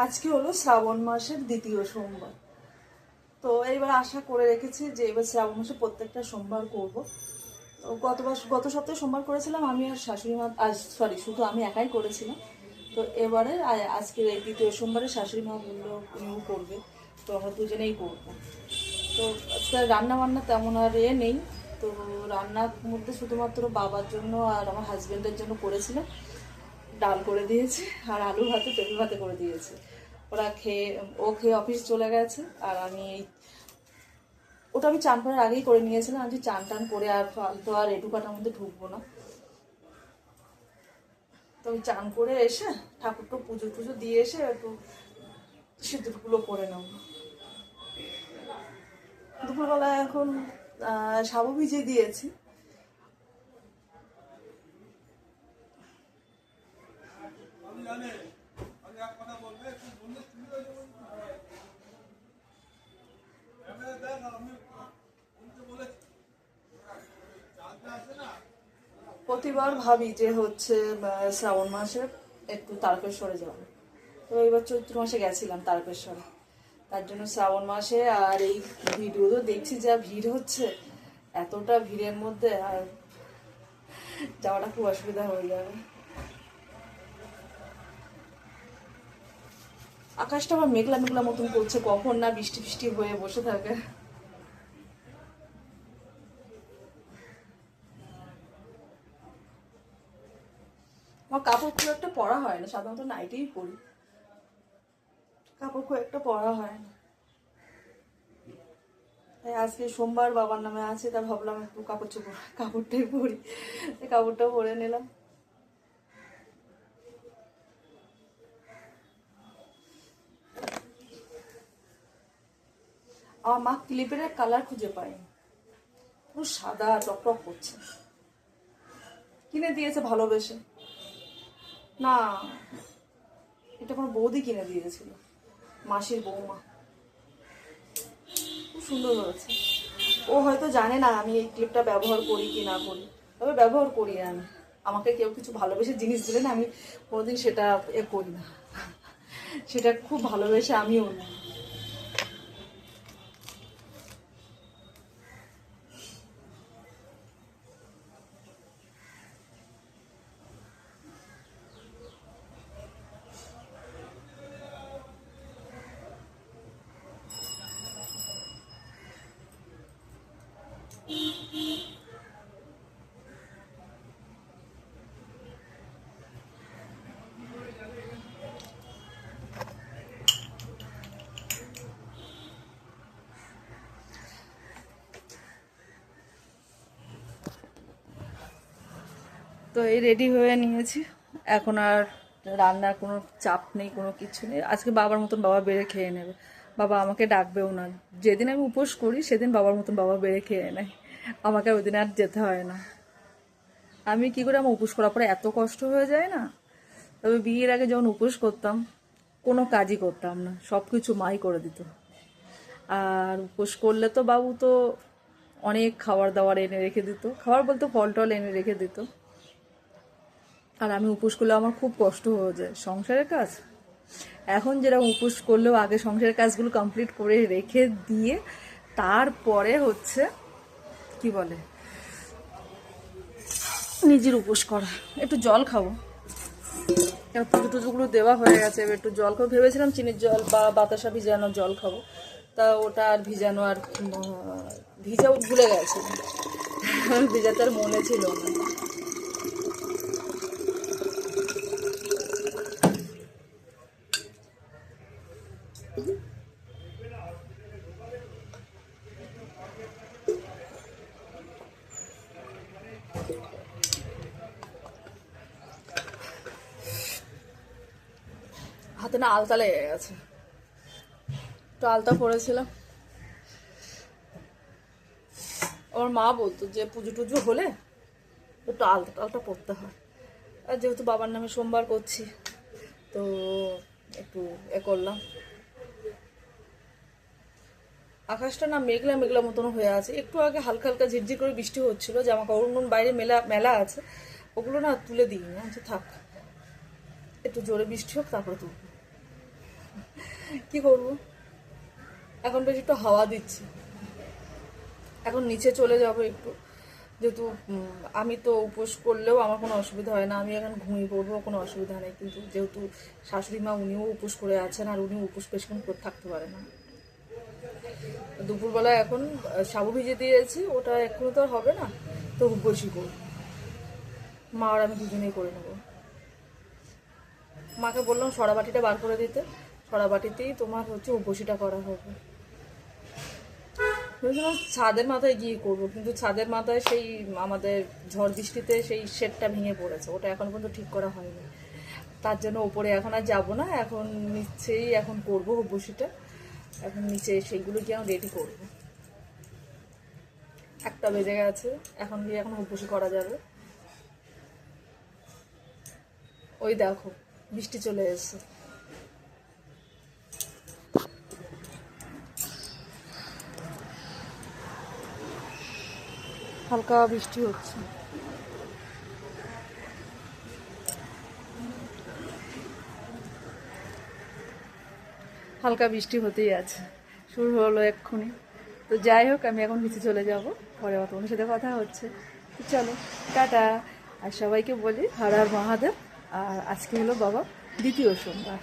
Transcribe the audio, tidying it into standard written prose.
আজকে হলো শ্রাবণ মাসের দ্বিতীয় সোমবার। তো এইবার আশা করে রেখেছি যে এবার শ্রাবণ মাসে প্রত্যেকটা সোমবার করব। তো গত সপ্তাহে সোমবার করেছিলাম আমি আর শাশুড়ি মা, সরি শুধু আমি একাই করেছিলাম। তো এবারে আজকে এই দ্বিতীয় সোমবারে শাশুড়ি মা বললো উনিও করবে, তো আমরা দুজনেই করবো। তো আজকে রান্না বান্না তেমন আর নেই। তো রান্নার মধ্যে শুধুমাত্র বাবার জন্য আর আমার হাজব্যান্ডের জন্য করেছিলাম, ডাল করে দিয়েছে আর আলু ভাতে টেবিল ভাতে করে দিয়েছে। ও খেয়ে অফিস চলে গেছে। আর আমি ওটা আমি চান করার আগেই করে নিয়েছিলাম। আমি চান টান করে আর ফালতু আর এটু কাটার মধ্যে ঢুকবো না। তো আমি চান করে এসে ঠাকুরকে পুজো টুজো দিয়ে এসে একটু সিঁদুরগুলো করে নেব। দুপুরবেলায় এখন সাবু ভিজিয়ে দিয়েছি। প্রতিবার ভাবি যে হচ্ছে শ্রাবণ মাসে একটু তারকেশ্বরে যাবো। তো এবার চৈত্র মাসে গেছিলাম তারকেশ্বরে, তার জন্য শ্রাবণ মাসে। আর এই ভিডিও তো দেখছি যা ভিড় হচ্ছে, এতটা ভিড়ের মধ্যে আর যাওয়াটা খুব অসুবিধা হয়ে যাবে। আকাশটা আবার মেঘলা মেঘলা মতন করছে, কখন না বৃষ্টি ফিষ্টি হয়ে বসে থাকে। আমার কাপড় খুব একটা পরা হয় না, সাধারণত নাইটেই পরি, কাপড় খুব একটা পরা হয় না। তাই আজকে সোমবার বাবার নামে আছে, তা ভাবলাম একটু কাপড়টাই পরি, কাপড়টা পরে নিলাম। আমার মা ক্লিপের কালার খুঁজে পায়নি, পুরো সাদা টকটক করছে। কিনে দিয়েছে ভালোবেসে, না এটা কোনো বৌদি কিনে দিয়েছিল, মাসির বৌমা। খুব সুন্দর হয়েছে। ও হয়তো জানে না আমি এই ক্লিপটা ব্যবহার করি কি না করি, তবে ব্যবহার করি আমি। আমাকে কেউ কিছু ভালোবেসে জিনিস দিলে না, আমি কোনোদিন সেটা করি না, সেটা খুব ভালোবেসে আমিও না। তো এই রেডি হয়ে নিয়েছি, এখন আর রান্নার কোনো চাপ নেই, কোনো কিছু নেই। আজকে বাবার মতন বাবা বেড়ে খেয়ে নেবে, বাবা আমাকে ডাকবেও না। যেদিন আমি উপোস করি সেদিন বাবার মতন বাবা বেড়ে খেয়ে নেয়, আমাকে ওই দিন আর যেতে হয় না। আমি কি করে, আমার উপোস করার পরে এত কষ্ট হয়ে যায় না। তবে বিয়ের আগে যখন উপোস করতাম কোনো কাজই করতাম না, সব কিছু মাই করে দিত। আর উপোস করলে তো বাবু তো অনেক খাবার দাবার এনে রেখে দিত, খাবার বলতে ফল টল এনে রেখে দিত। আর আমি উপোস করলে আমার খুব কষ্ট হয়ে যায় সংসারের কাজ। এখন যেরকম উপোস করলেও আগে সংসারের কাজগুলো কমপ্লিট করে রেখে দিয়ে তারপরে হচ্ছে কি বলে নিজের উপোস করা। একটু জল খাবো, কেন পুজো টুজোগুলো দেওয়া হয়ে গেছে, এবার একটু জল খাবো। ভেবেছিলাম চিনির জল বা বাতাসা ভিজানো জল খাবো, তা ওটা আর ভিজানো আর ভিজাও ভুলে গেছে, ভিজাতে আর মনে ছিল না। হাতে না আলতা লেগে গেছে, একটু আলতা পরেছিলাম। আমার মা বলতো যে পুজো টুজো হলে একটু আলতা টালতা পরতে হয়। আর যেহেতু বাবার নামে সোমবার করছি তো একটু করলাম। আকাশটা না মেঘলা মেঘলা মতন হয়ে আছে, একটু আগে হালকা হালকা ঝিরঝির করে বৃষ্টি হচ্ছিল। জামা কাপড় বাইরে মেলা আছে, ওগুলো না তুলে দিই না, থাক একটু জোরে বৃষ্টি হোক তারপরে তুলব। কি করব, এখন বেশ একটু হাওয়া দিচ্ছে, এখন নিচে চলে যাব একটু, যেহেতু আমি তো উপোস করলেও আমার কোনো অসুবিধা হয় না, আমি এখন ঘুমিয়ে পড়বো, কোনো অসুবিধা নেই। কিন্তু যেহেতু শাশুড়ি মা উনিও উপোস করে আছেন, আর উনি উপোস বেশিক্ষণ করে থাকতে পারে না। দুপুরবেলা এখন সাবু ভিজে দিয়েছি, ওটা এক্ষুনি তো আর হবে না, তো বসি করব, মা আর আমি দুজনেই করে নেবো। মাকে বললাম সরাবাটিটা বার করে দিতে, সরাবাটিতেই তোমার হচ্ছে উপসিটা করা হবে। ভেবেছিলাম ছাদের মাথায় গিয়ে করবো, কিন্তু ছাদের মাথায় সেই আমাদের ঝড় বৃষ্টিতে সেই শেডটা ভেঙে পড়েছে, ওটা এখন পর্যন্ত ঠিক করা হয়নি। তার জন্য ওপরে এখন আর যাবো না, এখন নিচেই এখন করবো উপসিটা। এখন নিচে সেইগুলো গিয়ে আমি রেডি করবো। 1টা বেজে গেছে, এখন গিয়ে এখন উপসি করা যাবে। ওই দেখো বৃষ্টি চলে এসেছে। হালকা বৃষ্টি হচ্ছে। হালকা বৃষ্টি হতেই আছে, শুরু হলো এক্ষুনি। তো যাই হোক, আমি এখন নিচে চলে যাব, পরে তোমার সাথে কথা হচ্ছে। তো চলো, টাটা। আর সবাইকে বলি হর হর মহাদেব। আর আজকে হলো বাবা দ্বিতীয় সোমবার।